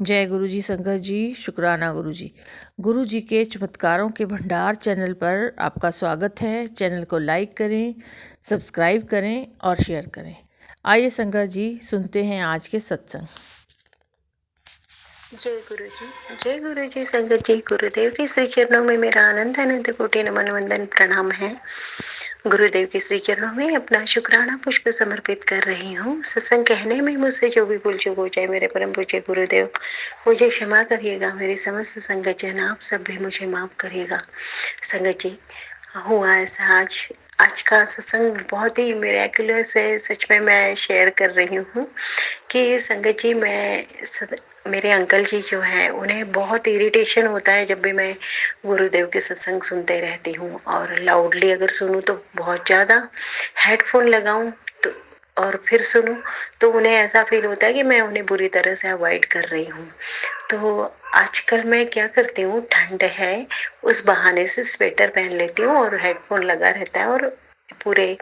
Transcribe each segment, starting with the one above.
जय गुरु जी संगत जी, शुक्राना गुरु जी। गुरु जी के चमत्कारों के भंडार चैनल पर आपका स्वागत है। चैनल को लाइक करें, सब्सक्राइब करें और शेयर करें। आइए संगत जी सुनते हैं आज के सत्संग। जय गुरु जी संगत जी। गुरुदेव के श्री चरणों में मेरा अनंत अनंत कोटि नमन वंदन प्रणाम है। गुरुदेव के श्री चरणों में अपना शुक्राना पुष्प समर्पित कर रही हूँ। सत्संग कहने में मुझसे जो भी भूल चूक हो जाए, मेरे परम पूज्य गुरुदेव मुझे क्षमा करिएगा। मेरी समस्त संगत जन आप सब भी मुझे माफ करिएगा। संगत जी, हुआ ऐसा आज का सत्संग बहुत ही मिरेकुलस है। सच में मैं शेयर कर रही हूँ कि संगत जी, मेरे अंकल जी जो हैं उन्हें बहुत इरिटेशन होता है जब भी मैं गुरुदेव के सत्संग सुनते रहती हूँ, और लाउडली अगर सुनूँ तो बहुत ज़्यादा, हेडफोन लगाऊं तो और फिर सुनूं तो उन्हें ऐसा फील होता है कि मैं उन्हें बुरी तरह से अवॉइड कर रही हूँ। तो आजकल मैं क्या करती हूँ, ठंड है उस बहाने से स्वेटर पहन लेती हूँ और हेडफोन लगा रहता है, और पूरे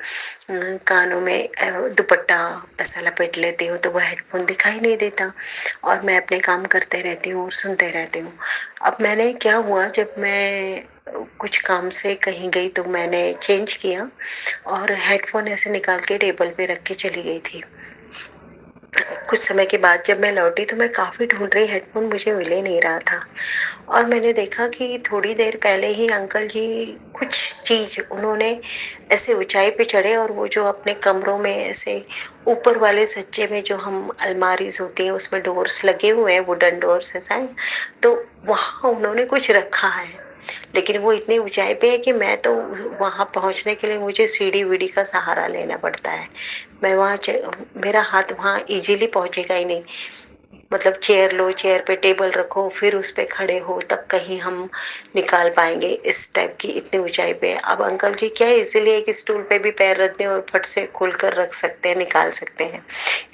कानों में दुपट्टा ऐसा लपेट लेती हूँ तो वह हेडफोन दिखाई नहीं देता, और मैं अपने काम करते रहती हूँ और सुनते रहती हूँ। अब मैंने क्या हुआ, जब मैं कुछ काम से कहीं गई तो मैंने चेंज किया और हेडफोन ऐसे निकाल के टेबल पे रख के चली गई थी। कुछ समय के बाद जब मैं लौटी तो मैं काफ़ी ढूंढ रही, हेडफोन मुझे मिल ही नहीं रहा था। और मैंने देखा कि थोड़ी देर पहले ही अंकल जी कुछ चीज़ उन्होंने ऐसे ऊंचाई पे चढ़े, और वो जो अपने कमरों में ऐसे ऊपर वाले सज्जे में जो हम अलमारीज होती हैं उसमें डोर्स लगे हुए हैं, वुडन डोर्स ऐसा है, तो वहाँ उन्होंने कुछ रखा है। लेकिन वो इतनी ऊंचाई पे है कि मैं तो वहाँ पहुँचने के लिए मुझे सीढ़ी वीढ़ी का सहारा लेना पड़ता है। मैं मेरा हाथ वहाँ इजीली पहुँचेगा ही नहीं। मतलब चेयर लो, चेयर पे टेबल रखो, फिर उस पे खड़े हो, तब कहीं हम निकाल पाएंगे इस टाइप की इतनी ऊंचाई पे। अब अंकल जी क्या है, इसीलिए एक स्टूल पे भी पैर रख दें और फट से खोल कर रख सकते हैं, निकाल सकते हैं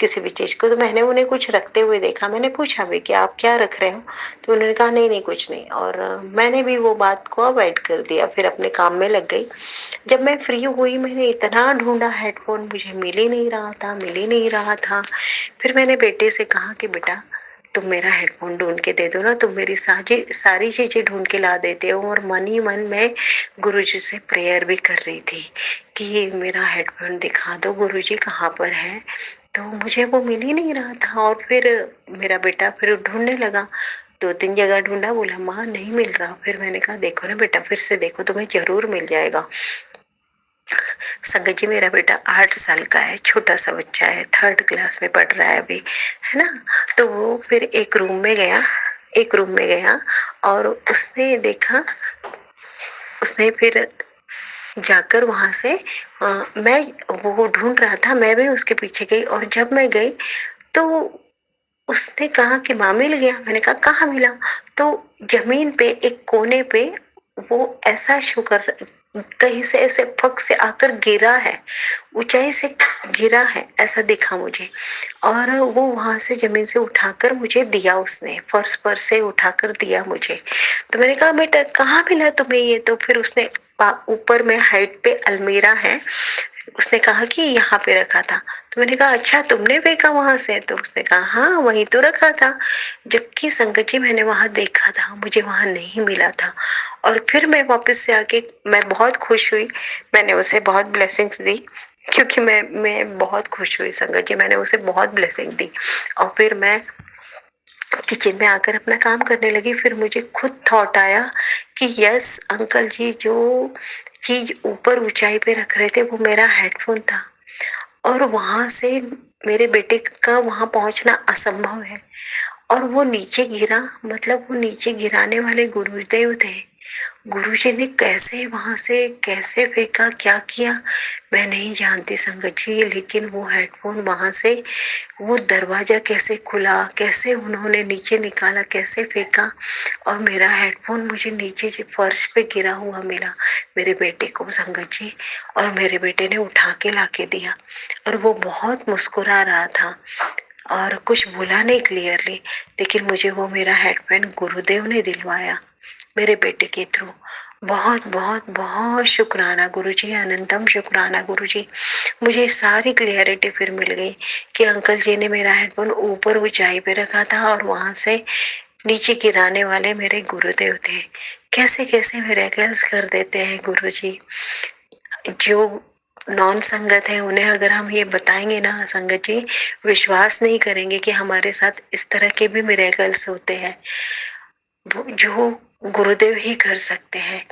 किसी भी चीज़ को। तो मैंने उन्हें कुछ रखते हुए देखा। मैंने पूछा भी कि आप क्या रख रहे हो, तो उन्होंने कहा नहीं नहीं कुछ नहीं, और मैंने भी वो बात को अवॉइड कर दिया, फिर अपने काम में लग गई। जब मैं फ्री हुई मैंने इतना ढूंढा हेडफोन, मुझे मिल ही नहीं रहा था, मिल ही नहीं रहा था। फिर मैंने बेटे से कहा कि बेटा तुम मेरा हेडफोन ढूंढ के दे दो ना, तुम मेरी सारी चीजें ढूंढ के ला देते हो। और मन ही मन में गुरुजी से प्रेयर भी कर रही थी कि मेरा हेडफोन दिखा दो गुरुजी, कहाँ पर है। तो मुझे वो मिल ही नहीं रहा था। और फिर मेरा बेटा फिर ढूंढने लगा, 2-3 जगह ढूंढा, बोला माँ नहीं मिल रहा। फिर मैंने कहा देखो ना बेटा, फिर से देखो, तुम्हें जरूर मिल जाएगा। संगत जी, मेरा बेटा 8 साल का है, छोटा सा बच्चा है, 3rd क्लास में पढ़ रहा है अभी, है ना। तो वो फिर एक रूम में गया और उसने देखा, उसने फिर जाकर वहां से मैं वो ढूंढ रहा था, मैं भी उसके पीछे गई, और जब मैं गई तो उसने कहा कि माँ मिल गया। मैंने कहा कहाँ मिला, तो जमीन पे एक कोने पे वो ऐसा शो कर, कहीं से ऐसे फक से आकर गिरा है, ऊंचाई से गिरा है ऐसा दिखा मुझे। और वो वहां से जमीन से उठाकर मुझे दिया, उसने फर्श पर से उठाकर दिया मुझे। तो मैंने कहा बेटा कहाँ मिला तुम्हें ये, तो फिर उसने ऊपर में हाइट पे अलमीरा है, उसने कहा कि यहाँ पे रखा था। तो मैंने कहा अच्छा तुमने फेंका वहां से, तो उसने कहा हाँ वहीं तो रखा था। जबकि संगत जी मैंने वहां देखा था, मुझे वहां नहीं मिला था। और फिर मैं वापस से आके मैं बहुत खुश हुई, मैंने उसे बहुत ब्लेसिंग्स दी, क्योंकि मैं बहुत खुश हुई संगत जी, मैंने उसे बहुत ब्लेसिंग दी। और फिर मैं किचन में आकर अपना काम करने लगी। फिर मुझे खुद थॉट आया कि यस, अंकल जी जो चीज ऊपर ऊंचाई पे रख रहे थे वो मेरा हेडफोन था, और वहां से मेरे बेटे का वहां पहुंचना असंभव है। और वो नीचे गिरा, मतलब वो नीचे गिराने वाले गुरुदेव थे। गुरुजी ने कैसे वहां से कैसे फेंका, क्या किया मैं नहीं जानती संगत जी, लेकिन वो हेडफोन वहां से, वो दरवाजा कैसे खुला, कैसे उन्होंने नीचे निकाला, कैसे फेंका, और मेरा हेडफोन मुझे नीचे फर्श पे गिरा हुआ मिला मेरे बेटे को संगत जी। और मेरे बेटे ने उठा के लाके दिया, और वो बहुत मुस्कुरा रहा था और कुछ बोला नहीं क्लियरली, लेकिन मुझे वो मेरा हेडफोन गुरुदेव ने दिलवाया मेरे बेटे के थ्रू। बहुत बहुत बहुत शुक्राना गुरुजी, अनंतम शुक्राना गुरुजी। मुझे सारी क्लियरिटी फिर मिल गई कि अंकल जी ने मेरा हेडफोन ऊपर ऊंचाई पे रखा था और वहां से नीचे गिराने वाले मेरे गुरुदेव थे। कैसे कैसे मिरेकल्स कर देते हैं गुरु जी। जो नॉन संगत है उन्हें अगर हम ये बताएंगे ना संगत जी, विश्वास नहीं करेंगे कि हमारे साथ इस तरह के भी मिरेकल्स होते हैं जो गुरुदेव ही कर सकते हैं।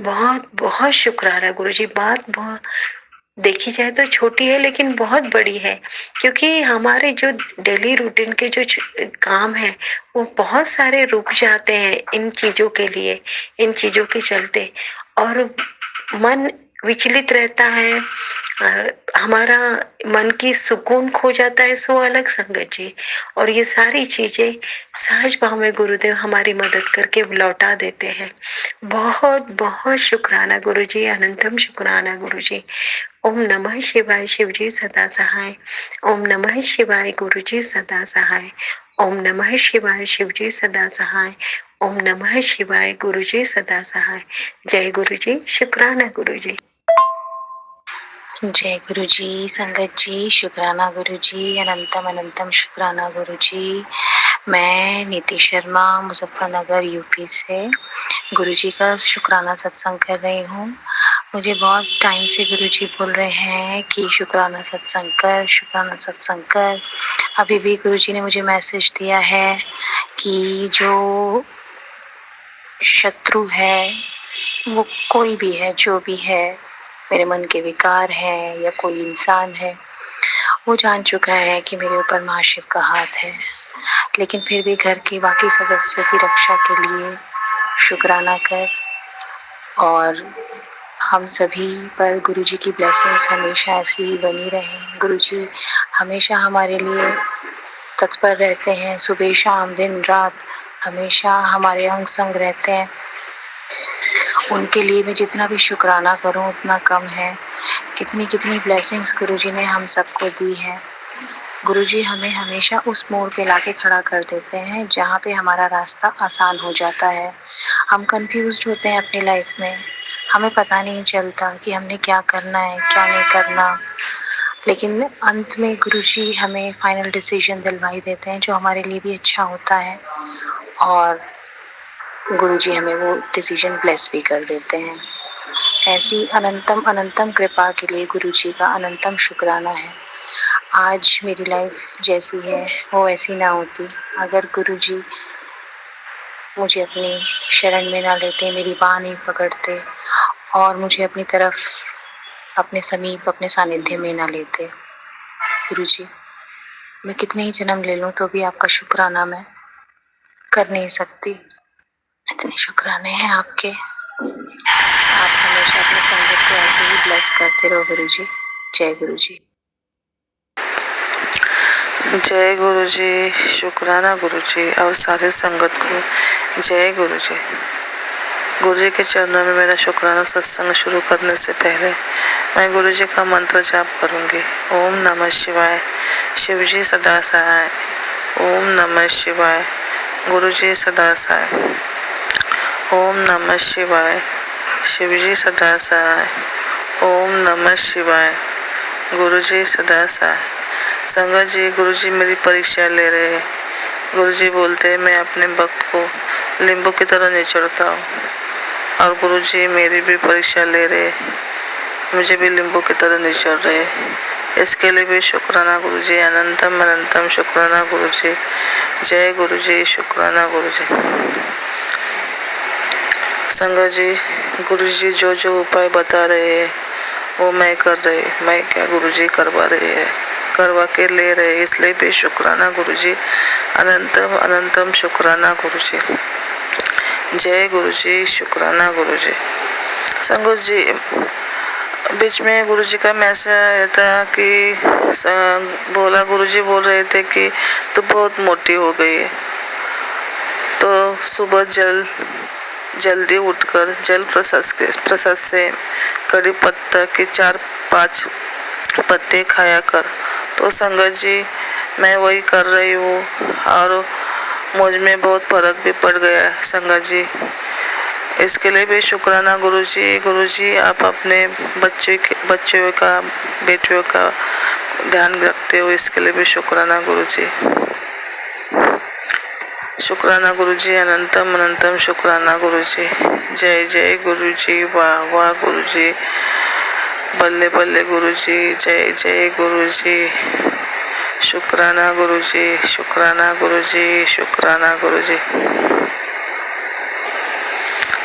बहुत बहुत शुक्राना गुरु जी। बात बहुत देखी जाए तो छोटी है लेकिन बहुत बड़ी है, क्योंकि हमारे जो डेली रूटीन के जो काम है वो बहुत सारे रुक जाते हैं इन चीजों के लिए, इन चीजों के चलते, और मन विचलित रहता है। हमारा मन की सुकून खो जाता है, सो अलग संगत जी। और ये सारी चीजें सहज भाव में गुरुदेव हमारी मदद करके लौटा देते हैं। बहुत बहुत शुक्राना गुरु जी, अनंतम शुक्राना गुरु जी। ओम नमः शिवाय शिव जी सदा सहाय। ओम नमः शिवाय गुरु जी सदा सहाय। ओम नमः शिवाय शिव जी सदा सहाय। ओम नमः शिवाय गुरु जी सदा सहाय। जय गुरु जी, शुक्राना गुरु जी। जय गुरु जी, संगत जी, शुक्राना गुरु जी, अनंतम अनंतम शुक्राना गुरु जी। मैं नीति शर्मा मुजफ्फरनगर यूपी से गुरु जी का शुक्राना सत्संग कर रही हूँ। मुझे बहुत टाइम से गुरु जी बोल रहे हैं कि शुक्राना सत्संग कर, शुक्राना सत्संग कर। अभी भी गुरु जी ने मुझे मैसेज दिया है कि जो शत्रु है वो कोई भी है, जो भी है, मेरे मन के विकार हैं या कोई इंसान है, वो जान चुका है कि मेरे ऊपर महाशिव का हाथ है। लेकिन फिर भी घर के बाकी सदस्यों की रक्षा के लिए शुक्राना कर, और हम सभी पर गुरुजी की ब्लेसिंग्स हमेशा ऐसी ही बनी रहें। गुरुजी हमेशा हमारे लिए तत्पर रहते हैं, सुबह शाम दिन रात हमेशा हमारे अंग संग रहते हैं। उनके लिए मैं जितना भी शुक्राना करूं उतना कम है। कितनी कितनी ब्लेसिंग्स गुरुजी ने हम सबको दी है। गुरुजी हमें हमेशा उस मोड़ पे लाके खड़ा कर देते हैं जहाँ पे हमारा रास्ता आसान हो जाता है। हम कंफ्यूज्ड होते हैं अपनी लाइफ में, हमें पता नहीं चलता कि हमने क्या करना है क्या नहीं करना, लेकिन अंत में गुरुजी हमें फाइनल डिसीजन दिलवाई देते हैं जो हमारे लिए भी अच्छा होता है, और गुरुजी हमें वो डिसीजन ब्लेस भी कर देते हैं। ऐसी अनंतम अनंतम कृपा के लिए गुरुजी का अनंतम शुक्राना है। आज मेरी लाइफ जैसी है वो ऐसी ना होती अगर गुरुजी मुझे अपनी शरण में ना लेते, मेरी बाह नहीं पकड़ते और मुझे अपनी तरफ, अपने समीप, अपने सानिध्य में ना लेते। गुरुजी, मैं कितने ही जन्म ले लूं तो भी आपका शुक्राना मैं कर नहीं सकती। इतने शुक्राने हैं आपके। आप हमेशा अपने संगत को ऐसे ही ब्लेस करते रहो गुरुजी। जय गुरुजी। जय गुरु जी, शुक्राना गुरु जी और सारे संगत को जय गुरु जी। गुरु जी के चरणों में मेरा शुक्राना सत्संग शुरू करने से पहले मैं गुरु जी का मंत्र जाप करूंगी। ओम नमः शिवाय, शिव जी सदा सहाय। ओम नमः शिवाय, गुरु जी सदा सहाय। ओम नमः शिवाय, शिव जी सदा सहाय। ओम नमः शिवाय, गुरु जी सदा सहाय। संगत जी, गुरु जी मेरी परीक्षा ले रहे हैं। गुरु जी बोलते हैं मैं अपने भक्त को नींबू की तरह निचोड़ता हूँ, और गुरु जी मेरी भी परीक्षा ले रहे हैं, मुझे भी नींबू की तरह निचोड़ रहे हैं। इसके लिए भी शुक्राना गुरु जी, अनंतम अनंतम शुक्राना गुरु जी। जय गुरु जी, शुक्राना गुरु जी। संगत जी, गुरु जी जो जो उपाय बता रहे हैं वो मैं कर रही, मैं क्या गुरु जी करवा रहे हैं, करवा के ले रहे, इसलिए भी शुक्राना गुरु जी, अनंतम अनंतम शुक्राना गुरु जी। जय गुरु जी, शुक्राना गुरु जी। संगत जी, बीच में गुरु जी का मैसेज आया था कि बोला, गुरु जी बोल रहे थे कि तू बहुत मोटी हो गई है, तो सुबह जल्दी उठकर जल प्रसाद से कड़ी पत्ता के 4-5 पत्ते खाया कर। तो संगत जी मैं वही कर रही हूँ और मुझ में बहुत फर्क भी पड़ गया है। संगत जी इसके लिए भी शुक्राना गुरुजी। गुरुजी आप अपने बच्चों का बेटियों का ध्यान रखते हो, इसके लिए भी शुक्राना गुरुजी। शुक्राना गुरुजी, अनंतम अनंतम शुक्राना गुरुजी। जय जय गुरुजी, वाह वाह गुरुजी, बल्ले बल्ले गुरुजी, जय जय गुरुजी। शुक्राना गुरुजी, शुक्राना गुरुजी, शुक्राना गुरुजी।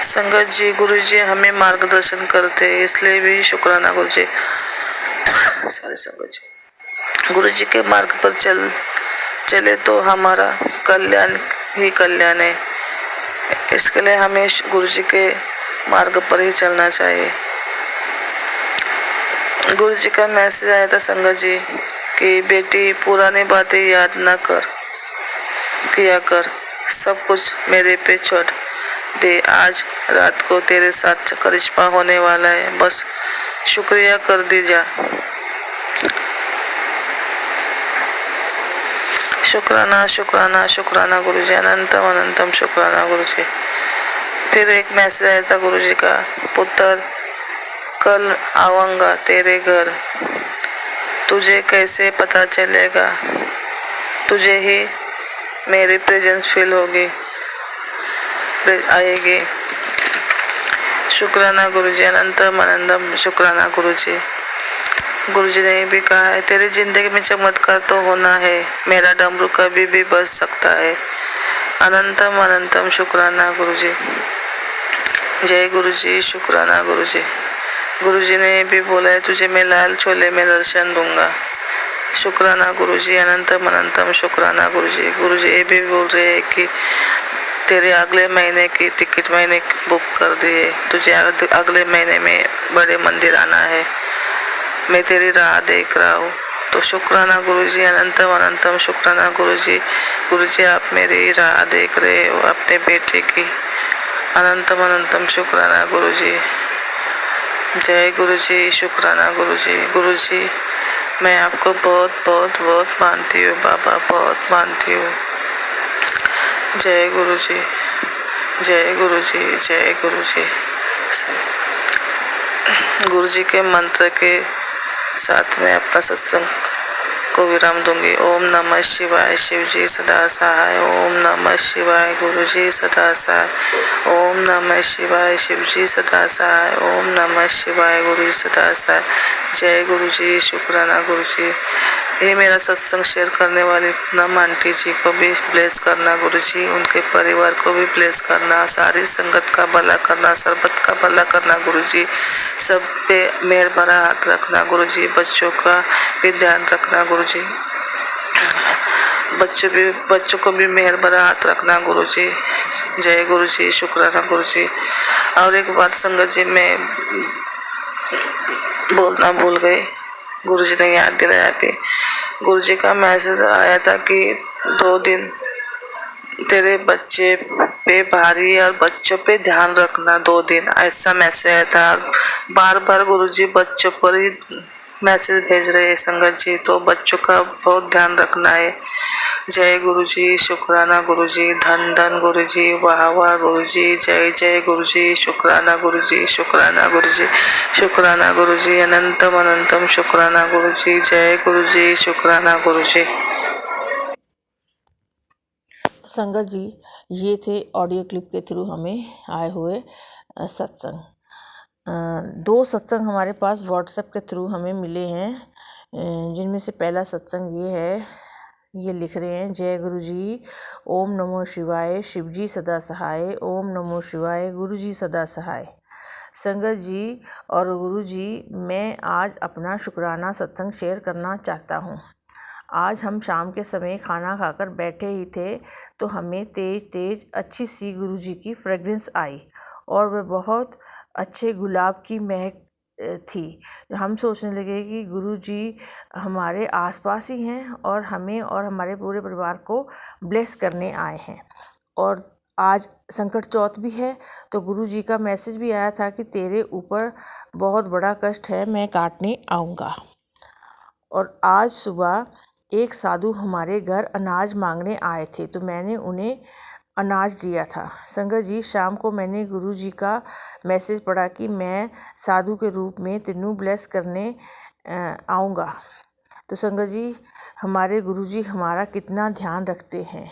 संगत जी, गुरुजी हमें मार्गदर्शन करते, इसलिए भी शुक्राना गुरुजी। सारे संगत जी, गुरुजी के मार्ग पर चले तो हमारा कल्याण ही कल्याण है। इसके लिए हमें गुरुजी के मार्ग पर ही चलना चाहिए। गुरुजी का मैसेज आया था संगत जी कि बेटी पुरानी बातें याद न किया कर, सब कुछ मेरे पे छोड़ दे। आज रात को तेरे साथ करिश्मा होने वाला है, बस शुक्रिया कर दी जा। शुक्राना शुक्राना शुक्राना गुरुजी, अनंतम अनंतम शुक्राना गुरुजी। फिर एक मैसेज आया था गुरुजी का, पुत्र कल आऊंगा तेरे घर, तुझे कैसे पता चलेगा, तुझे ही मेरी प्रेजेंस फील होगी आएगी। शुक्राना गुरुजी, अनंतम अनंतम शुक्राना गुरुजी। गुरुजी ने भी कहा है, तेरी जिंदगी में चमत्कार तो होना है, मेरा डमरू कभी भी बज सकता है। अनंतम अनंतम शुक्राना गुरुजी। जय गुरुजी, शुक्राना गुरुजी। गुरुजी ने भी बोला है, तुझे मैं लाल छोले में दर्शन दूंगा। शुक्राना गुरुजी, अनंतम अनंतम शुक्राना गुरुजी। गुरुजी ये भी बोल रहे हैं कि तेरे अगले महीने की टिकट मैंने बुक कर दी है, तुझे अगले महीने में बड़े मंदिर आना है, मैं तेरी राह देख रहा हूँ। तो शुक्राना गुरुजी, अनंतम अनंतम शुक्राना गुरुजी। गुरुजी आप मेरी राह देख रहे हो अपने बेटे की, अनंतम अनंतम शुक्राना गुरुजी। जय गुरुजी, शुक्राना गुरुजी। गुरुजी मैं आपको बहुत बहुत बहुत मानती हूँ बाबा, बहुत मानती हूँ। जय गुरुजी, जय गुरुजी, जय गुरुजी। गुरुजी के मंत्र के साथ में अपना सत्संग को विराम दूंगी। ओम नमः शिवाय, शिवजी सदा सहाय। ओम नमः शिवाय, गुरुजी सदा सहाय। ओम नमः शिवाय, शिवजी सदा सहाय। ओम नमः शिवाय, गुरुजी सदा सहाय। जय गुरुजी, शुक्राना गुरुजी। ये मेरा सत्संग शेयर करने वाली पूनम आंटी जी को भी ब्लेस करना गुरुजी, उनके परिवार को भी ब्लेस करना, सारी संगत का भला करना, सरबत का भला करना गुरुजी, सब पे मेहर भरा हाथ रखना गुरुजी, बच्चों का भी ध्यान रखना गुरुजी, बच्चों को भी मेहर भरा हाथ रखना गुरुजी। जय गुरुजी, शुक्राना गुरुजी। और एक बात संगत जी, मैं बोलना भूल गई, गुरुजी ने याद दिलाया भी। गुरुजी का मैसेज आया था कि 2 दिन तेरे बच्चे पे भारी और बच्चों पे ध्यान रखना, 2 दिन, ऐसा मैसेज आया था। बार बार गुरुजी बच्चों पर ही मैसेज भेज रहे हैं संगत जी, तो बच्चों का बहुत ध्यान रखना है। जय गुरुजी, शुक्राना गुरुजी, धन धन गुरुजी, वाह वाह गुरुजी, जय जय गुरुजी, शुक्राना गुरुजी, शुक्राना गुरुजी, शुक्राना गुरुजी, अनंतम अनंतम शुक्राना गुरुजी। जय गुरुजी, शुक्राना गुरुजी। संगत जी, ये थे ऑडियो क्लिप के थ्रू हमें आए हुए सत्संग। 2 सत्संग हमारे पास व्हाट्सएप के थ्रू हमें मिले हैं, जिनमें से पहला सत्संग ये है, ये लिख रहे हैं, जय गुरुजी, ओम नमो शिवाय, शिवजी सदा सहाय। ओम नमो शिवाय, गुरुजी सदा सहाय। संगत जी और गुरुजी, मैं आज अपना शुक्राना सत्संग शेयर करना चाहता हूँ। आज हम शाम के समय खाना खाकर बैठे ही थे तो हमें तेज़ तेज़ अच्छी सी गुरुजी की फ्रेग्रेंस आई और वह बहुत अच्छे गुलाब की महक थी। हम सोचने लगे कि गुरुजी हमारे आसपास ही हैं और हमें और हमारे पूरे परिवार को ब्लेस करने आए हैं। और आज संकट चौथ भी है, तो गुरुजी का मैसेज भी आया था कि तेरे ऊपर बहुत बड़ा कष्ट है, मैं काटने आऊँगा। और आज सुबह एक साधु हमारे घर अनाज मांगने आए थे, तो मैंने उन्हें अनाज दिया था। संगत जी, शाम को मैंने गुरु जी का मैसेज पढ़ा कि मैं साधु के रूप में तेनू ब्लेस करने आऊँगा। तो संगत जी, हमारे गुरु जी हमारा कितना ध्यान रखते हैं।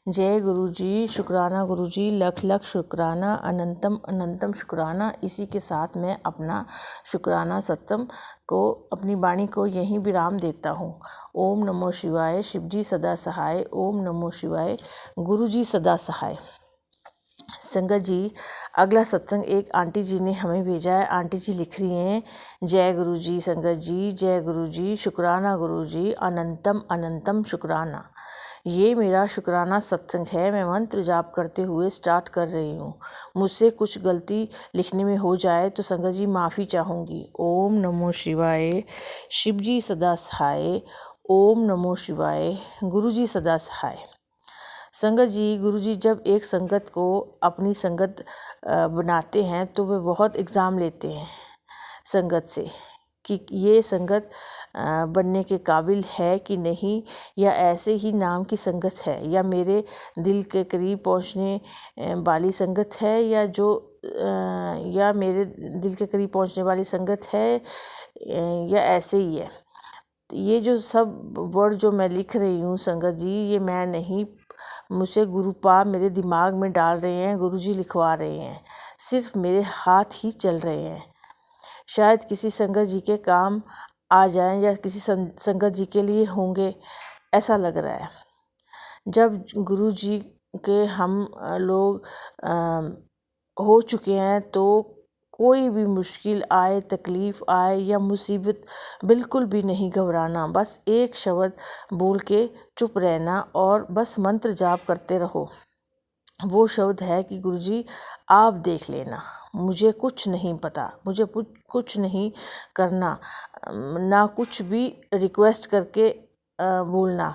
जय गुरु जी, शुक्राना गुरु जी, लख लख शुक्राना, अनंतम अनंतम शुक्राना। इसी के साथ मैं अपना शुक्राना सत्संग को, अपनी वाणी को यहीं विराम देता हूँ। ओम नमो शिवाय, शिव जी सदा सहाय। ओम नमो शिवाय, गुरु जी सदा सहाय। संगत जी, अगला सत्संग एक आंटी जी ने हमें भेजा है। आंटी जी लिख रही हैं, जय गुरु जी संगत जी, जय गुरु जी, शुक्राना गुरु जी, अनंतम अनंतम शुक्राना। ये मेरा शुक्राना सत्संग है। मैं मंत्र जाप करते हुए स्टार्ट कर रही हूँ। मुझसे कुछ गलती लिखने में हो जाए तो संगत जी माफ़ी चाहूँगी। ओम नमो शिवाय, शिव जी सदा सहाय। ओम नमो शिवाय, गुरु जी सदा सहाय। संगत जी, गुरु जी जब एक संगत को अपनी संगत बनाते हैं तो वे बहुत एग्ज़ाम लेते हैं संगत से कि ये संगत बनने के काबिल है कि नहीं, या ऐसे ही नाम की संगत है, या मेरे दिल के करीब पहुंचने वाली संगत है, या मेरे दिल के करीब पहुंचने वाली संगत है, या ऐसे ही है। ये जो सब वर्ड जो मैं लिख रही हूँ संगत जी, ये मैं नहीं, मुझे गुरुपा मेरे दिमाग में डाल रहे हैं, गुरुजी लिखवा रहे हैं। सिर्फ मेरे हाथ ही चल रहे हैं। शायद किसी संगत जी के काम आ जाएं या किसी संगत जी के लिए होंगे, ऐसा लग रहा है। जब गुरु जी के हम लोग हो चुके हैं तो कोई भी मुश्किल आए, तकलीफ़ आए या मुसीबत, बिल्कुल भी नहीं घबराना। बस एक शब्द बोल के चुप रहना और बस मंत्र जाप करते रहो। वो शब्द है कि गुरुजी आप देख लेना, मुझे कुछ नहीं पता, मुझे कुछ नहीं करना, ना कुछ भी रिक्वेस्ट करके बोलना।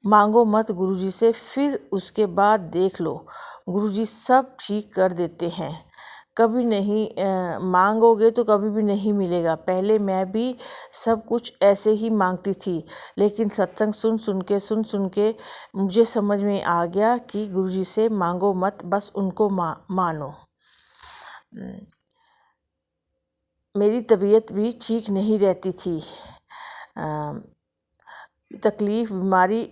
मांगो मत गुरुजी से, फिर उसके बाद देख लो, गुरुजी सब ठीक कर देते हैं। कभी नहीं मांगोगे तो कभी भी नहीं मिलेगा। पहले मैं भी सब कुछ ऐसे ही मांगती थी, लेकिन सत्संग सुन सुन के मुझे समझ में आ गया कि गुरुजी से मांगो मत, बस उनको मानो। मेरी तबीयत भी ठीक नहीं रहती थी। तकलीफ़ बीमारी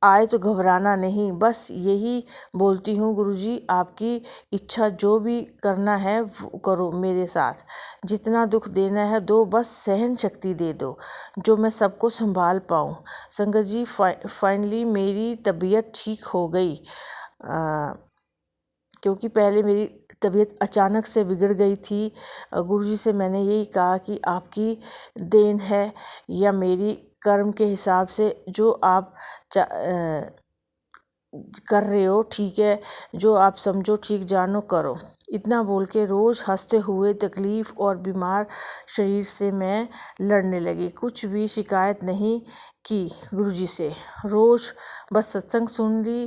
आए तो घबराना नहीं, बस यही बोलती हूँ गुरुजी आपकी इच्छा, जो भी करना है वो करो मेरे साथ। जितना दुख देना है दो, बस सहन शक्ति दे दो जो मैं सबको संभाल पाऊँ। संगत जी, फाइनली मेरी तबीयत ठीक हो गई, क्योंकि पहले मेरी तबीयत अचानक से बिगड़ गई थी। गुरुजी से मैंने यही कहा कि आपकी देन है या मेरी कर्म के हिसाब से जो आप कर रहे हो ठीक है, जो आप समझो ठीक जानो करो। इतना बोल के रोज़ हंसते हुए तकलीफ़ और बीमार शरीर से मैं लड़ने लगी। कुछ भी शिकायत नहीं की गुरुजी से। रोज़ बस सत्संग सुन ली,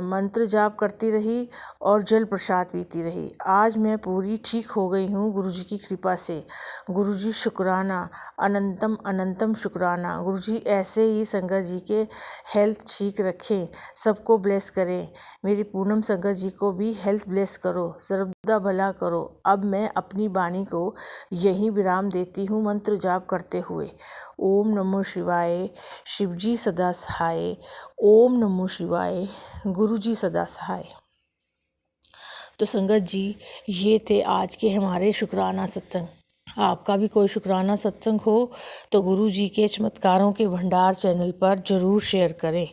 मंत्र जाप करती रही और जल प्रसाद पीती रही। आज मैं पूरी ठीक हो गई हूँ गुरुजी की कृपा से। गुरुजी शुक्राना, अनंतम अनंतम शुक्राना। गुरुजी ऐसे ही संगत जी के हेल्थ ठीक रखें, सबको ब्लेस करें। मेरी पूनम संगत जी को भी हेल्थ ब्लेस करो, सर्वदा भला करो। अब मैं अपनी वाणी को यहीं विराम देती हूँ मंत्र जाप करते हुए। ओम नमो शिवाय, शिव जी सदा सहाय। ओम नमो शिवाय, गुरु जी सदा सहाय। तो संगत जी, ये थे आज के हमारे शुक्राना सत्संग। आपका भी कोई शुक्राना सत्संग हो तो गुरु जी के चमत्कारों के भंडार चैनल पर ज़रूर शेयर करें।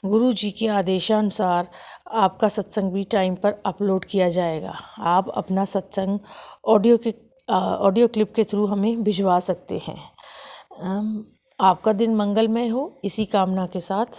गुरु जी के आदेशानुसार आपका सत्संग भी टाइम पर अपलोड किया जाएगा। आप अपना सत्संग ऑडियो क्लिप के थ्रू हमें भिजवा सकते हैं। आपका दिन मंगलमय हो, इसी कामना के साथ।